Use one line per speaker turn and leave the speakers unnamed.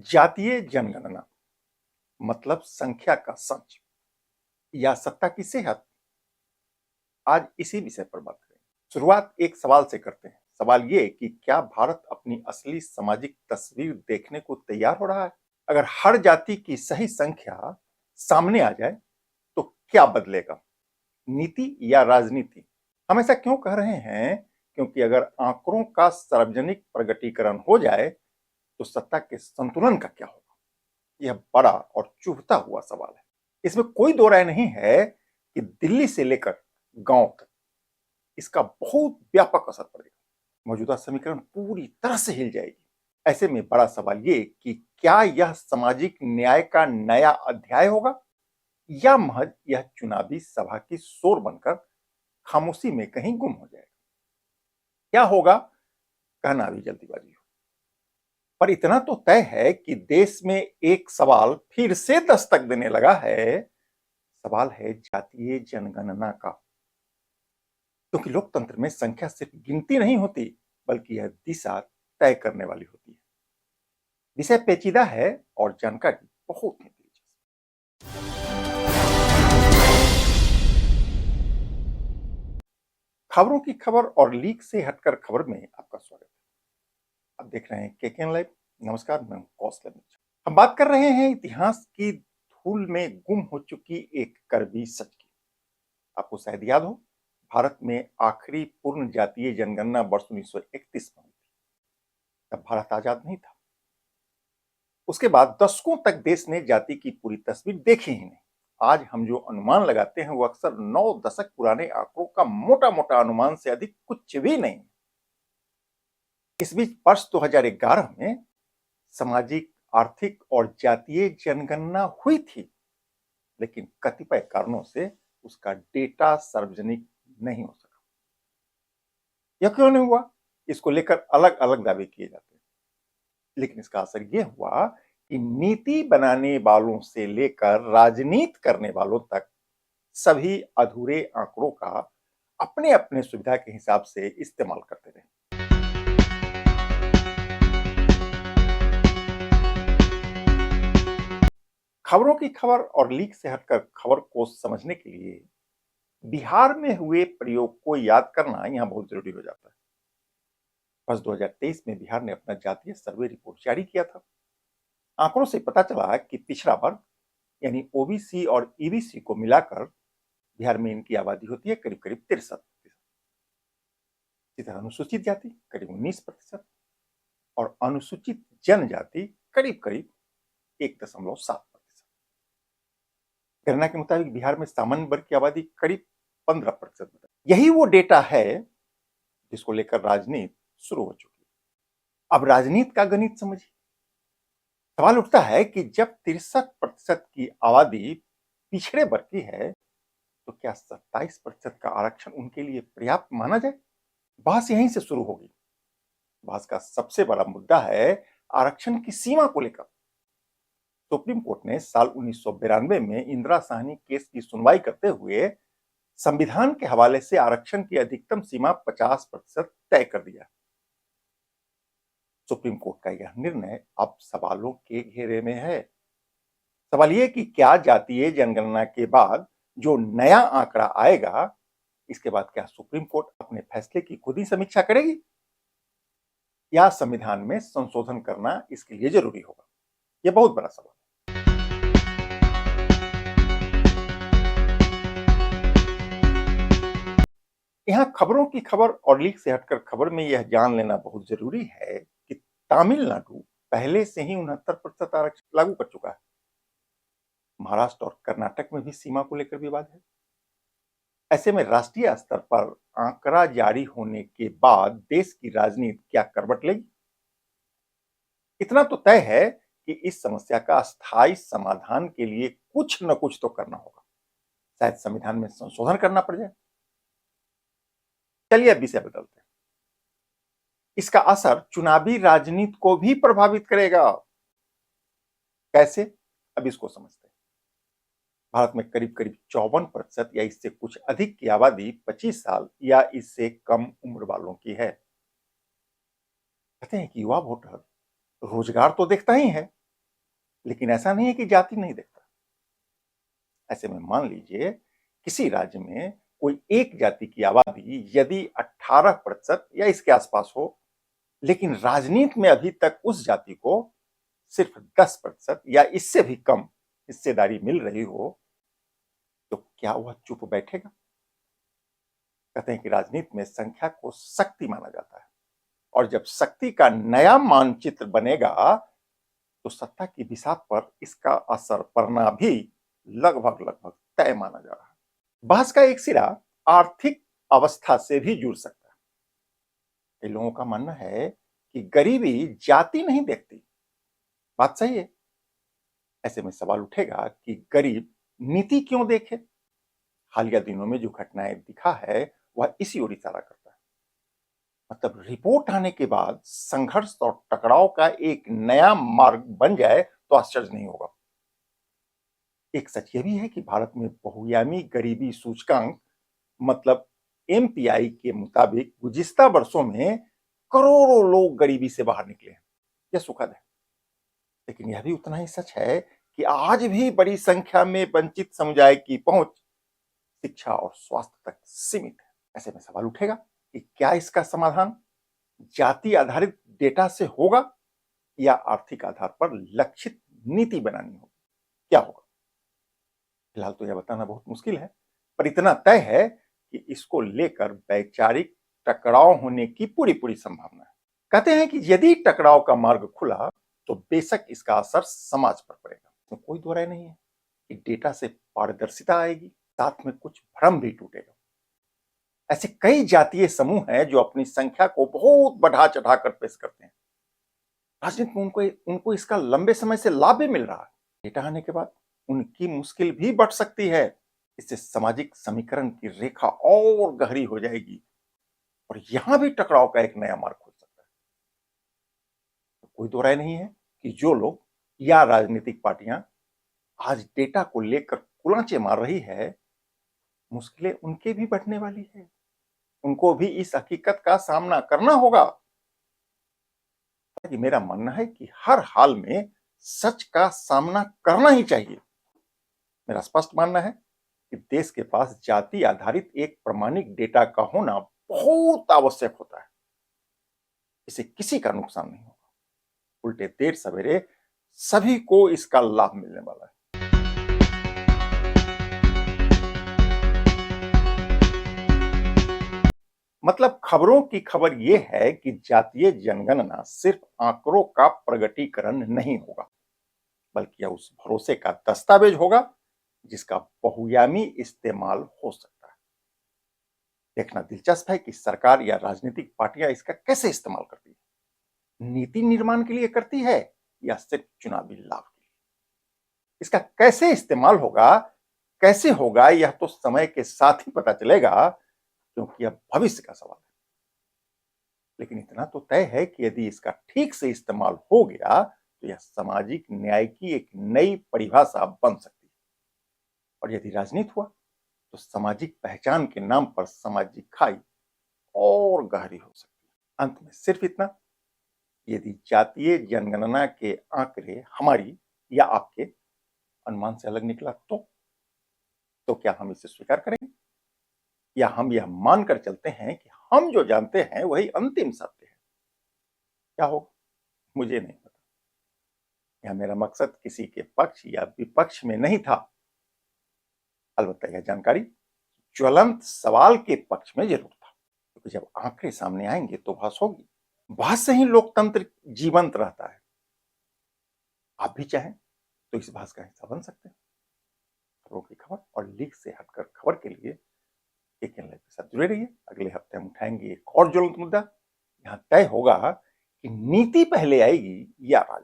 जातीय जनगणना मतलब संख्या का सच या सत्ता की सेहत। आज इसी विषय पर बात करें। शुरुआत एक सवाल से करते हैं। सवाल ये कि क्या भारत अपनी असली सामाजिक तस्वीर देखने को तैयार हो रहा है? अगर हर जाति की सही संख्या सामने आ जाए तो क्या बदलेगा, नीति या राजनीति? हम ऐसा क्यों कह रहे हैं? क्योंकि अगर आंकड़ों का सार्वजनिक प्रकटीकरण हो जाए तो सत्ता के संतुलन का क्या होगा? यह बड़ा और चुभता हुआ सवाल है। इसमें कोई दो राय नहीं है कि दिल्ली से लेकर गांव तक इसका बहुत व्यापक असर पड़ेगा। मौजूदा समीकरण पूरी तरह से हिल जाएगी। ऐसे में बड़ा सवाल ये कि क्या यह सामाजिक न्याय का नया अध्याय होगा या महज यह चुनावी सभा की शोर बनकर खामोशी में कहीं गुम हो जाएगा? क्या होगा, कहना भी जल्दीबाजी हो। पर इतना तो तय है कि देश में एक सवाल फिर से दस्तक देने लगा है। सवाल है जातीय जनगणना का। क्योंकि लोकतंत्र में संख्या सिर्फ गिनती नहीं होती, बल्कि यह दिशा तय करने वाली होती है। विषय पेचीदा है और जानकारी बहुत ही दिलचस्प। खबरों की खबर और लीक से हटकर खबर में आपका स्वागत है। आप देख रहे हैं केकेएन लाइव। नमस्कार, मैं हूं कौशल मिश्रा। हम बात कर रहे हैं इतिहास की धूल में गुम हो चुकी एक कड़वी सच की। आपको शायद याद हो, भारत में आखिरी पूर्ण जातीय जनगणना वर्ष 1931 में हुई थी। तब भारत आजाद नहीं था। उसके बाद दशकों तक देश ने जाति की पूरी तस्वीर देखी ही नहीं। आज हम जो अनुमान लगाते हैं वो अक्सर 9 दशक पुराने आंकड़ों का मोटा मोटा अनुमान से अधिक कुछ भी नहीं। इस बीच वर्ष 2011 में सामाजिक, आर्थिक और जातीय जनगणना हुई थी, लेकिन कतिपय कारणों से उसका डेटा सार्वजनिक नहीं हो सका। यह क्यों नहीं हुआ? इसको लेकर अलग अलग दावे किए जाते हैं, लेकिन इसका असर यह हुआ कि नीति बनाने वालों से लेकर राजनीति करने वालों तक सभी अधूरे आंकड़ों का अपने अपने सुविधा के हिसाब से इस्तेमाल करते रहे। खबरों की खबर और लीक से हटकर खबर को समझने के लिए बिहार में हुए प्रयोग को याद करना यहां बहुत जरूरी हो जाता है। वर्ष 2023 में बिहार ने अपना जातीय सर्वे रिपोर्ट जारी किया था। आंकड़ों से पता चला कि पिछड़ा वर्ग यानी ओबीसी और ईबीसी को मिलाकर बिहार में इनकी आबादी होती है करीब करीब 63%। इसी तरह अनुसूचित जाति करीब 19% और अनुसूचित जनजाति करीब करीब 1.7%। गणना के मुताबिक बिहार में सामान्य वर्ग की आबादी करीब 15%। यही वो डेटा है जिसको लेकर राजनीति शुरू हो चुकी है। अब राजनीति का गणित समझिए। सवाल उठता है कि जब 63% की आबादी पिछड़े वर्ग की है तो क्या 27% का आरक्षण उनके लिए पर्याप्त माना जाए? बहस यहीं से शुरू होगी। बहस का सबसे बड़ा मुद्दा है आरक्षण की सीमा को लेकर। सुप्रीम कोर्ट ने साल 1992 में इंदिरा साहनी केस की सुनवाई करते हुए संविधान के हवाले से आरक्षण की अधिकतम सीमा 50% तय कर दिया। सुप्रीम कोर्ट का यह निर्णय अब सवालों के घेरे में है। सवाल यह कि क्या जातीय जनगणना के बाद जो नया आंकड़ा आएगा, इसके बाद क्या सुप्रीम कोर्ट अपने फैसले की खुद ही समीक्षा करेगी या संविधान में संशोधन करना इसके लिए जरूरी होगा? यह बहुत बड़ा सवाल है। यहां खबरों की खबर और लीक से हटकर खबर में यह जान लेना बहुत जरूरी है कि तमिलनाडु पहले से ही 69% आरक्षण लागू कर चुका है। महाराष्ट्र और कर्नाटक में भी सीमा को लेकर विवाद है। ऐसे में राष्ट्रीय स्तर पर आंकड़ा जारी होने के बाद देश की राजनीति क्या करवट लेगी? इतना तो तय है कि इस समस्या का स्थायी समाधान के लिए कुछ न कुछ तो करना होगा। शायद संविधान में संशोधन करना पड़ जाए। चलिए अब विषय बदलते हैं। इसका असर चुनावी राजनीति को भी प्रभावित करेगा। कैसे? अब इसको समझते हैं। भारत में करीब करीब 54% या इससे कुछ अधिक की आबादी 25 साल या इससे कम उम्र वालों की है। कहते हैं कि युवा वोटर रोजगार तो देखता ही है, लेकिन ऐसा नहीं है कि जाति नहीं देखता। ऐसे में मान लीजिए किसी राज्य में कोई एक जाति की आबादी यदि 18% या इसके आसपास हो, लेकिन राजनीति में अभी तक उस जाति को सिर्फ 10% या इससे भी कम हिस्सेदारी मिल रही हो, तो क्या वह चुप बैठेगा? कहते हैं कि राजनीति में संख्या को शक्ति माना जाता है, और जब शक्ति का नया मानचित्र बनेगा तो सत्ता की दिशा पर इसका असर पड़ना भी लगभग लगभग तय माना जा रहा है। बहस का एक सिरा आर्थिक अवस्था से भी जुड़ सकता है। कई लोगों का मानना है कि गरीबी जाति नहीं देखती। बात सही है। ऐसे में सवाल उठेगा कि गरीब नीति क्यों देखे? हालिया दिनों में जो घटनाएं दिखा है वह इसी ओर इशारा करता है। मतलब रिपोर्ट आने के बाद संघर्ष और टकराव का एक नया मार्ग बन जाए तो आश्चर्य नहीं होगा। एक सच यह भी है कि भारत में बहुआयामी गरीबी सूचकांक मतलब एमपीआई के मुताबिक गुज़िश्ता वर्षों में करोड़ों लोग गरीबी से बाहर निकले हैं। यह सुखद है, लेकिन यह भी उतना ही सच है कि आज भी बड़ी संख्या में वंचित समुदाय की पहुंच शिक्षा और स्वास्थ्य तक सीमित है। ऐसे में सवाल उठेगा कि क्या इसका समाधान जाति आधारित डेटा से होगा या आर्थिक आधार पर लक्षित नीति बनानी होगी? क्या होगा? फिलहाल तो यह बताना बहुत मुश्किल है, पर इतना तय है कि इसको लेकर वैचारिक टकराव होने की पूरी पूरी संभावना है। कहते हैं कि यदि टकराव का मार्ग खुला तो बेशक इसका असर समाज पर पड़ेगा, तो कोई दो राय नहीं है कि डेटा से पारदर्शिता आएगी, साथ में कुछ भ्रम भी टूटेगा। ऐसे कई जातीय समूह हैं जो अपनी संख्या को बहुत बढ़ा चढ़ाकर पेश करते हैं। राजनीति में उनको इसका लंबे समय से लाभ भी मिल रहा है। डेटा आने के बाद उनकी मुश्किल भी बढ़ सकती है। इससे सामाजिक समीकरण की रेखा और गहरी हो जाएगी और यहां भी टकराव का एक नया मार्ग खुल सकता है। तो कोई दो राय नहीं है कि जो लोग या राजनीतिक पार्टियां आज डेटा को लेकर कुलांचे मार रही है, मुश्किलें उनके भी बढ़ने वाली है। उनको भी इस हकीकत का सामना करना होगा कि मेरा मानना है कि हर हाल में सच का सामना करना ही चाहिए। मेरा स्पष्ट मानना है कि देश के पास जाति आधारित एक प्रामाणिक डेटा का होना बहुत आवश्यक होता है। इससे किसी का नुकसान नहीं होगा, उल्टे देर सवेरे सभी को इसका लाभ मिलने वाला है। मतलब खबरों की खबर यह है कि जातीय जनगणना सिर्फ आंकड़ों का प्रगटीकरण नहीं होगा, बल्कि यह उस भरोसे का दस्तावेज होगा जिसका बहुआयामी इस्तेमाल हो सकता है। देखना दिलचस्प है कि सरकार या राजनीतिक पार्टियां इसका कैसे इस्तेमाल करती है। नीति निर्माण के लिए करती है या सिर्फ चुनावी लाभ के लिए? इसका कैसे इस्तेमाल होगा, कैसे होगा, यह तो समय के साथ ही पता चलेगा, क्योंकि यह भविष्य का सवाल है। लेकिन इतना तो तय है कि यदि इसका ठीक से इस्तेमाल हो गया तो यह सामाजिक न्याय की एक नई परिभाषा बन सकती है। और यदि राजनीति हुआ तो सामाजिक पहचान के नाम पर सामाजिक खाई और गहरी हो सकती है। अंत में सिर्फ इतना, यदि जातीय जनगणना के आंकड़े हमारी या आपके अनुमान से अलग निकला तो क्या हम इसे स्वीकार करेंगे, या हम यह मानकर चलते हैं कि हम जो जानते हैं वही अंतिम सत्य है? क्या होगा मुझे नहीं पता। यह मेरा मकसद किसी के पक्ष या विपक्ष में नहीं था। अलबत्ता यह जानकारी ज्वलंत सवाल के पक्ष में जरूर था, क्योंकि जब आंकड़े सामने आएंगे तो बहस होगी। बहस से ही लोकतंत्र जीवंत रहता है। आप भी चाहें तो इस बहस का हिस्सा बन सकते हैं। खबरों की खबर और लीक से हटकर खबर के लिए एकेएन लाइव के साथ जुड़े रहिए। अगले हफ्ते हम उठाएंगे एक और ज्वलंत मुद्दा। यहां तय होगा कि नीति पहले आएगी या राजनीति।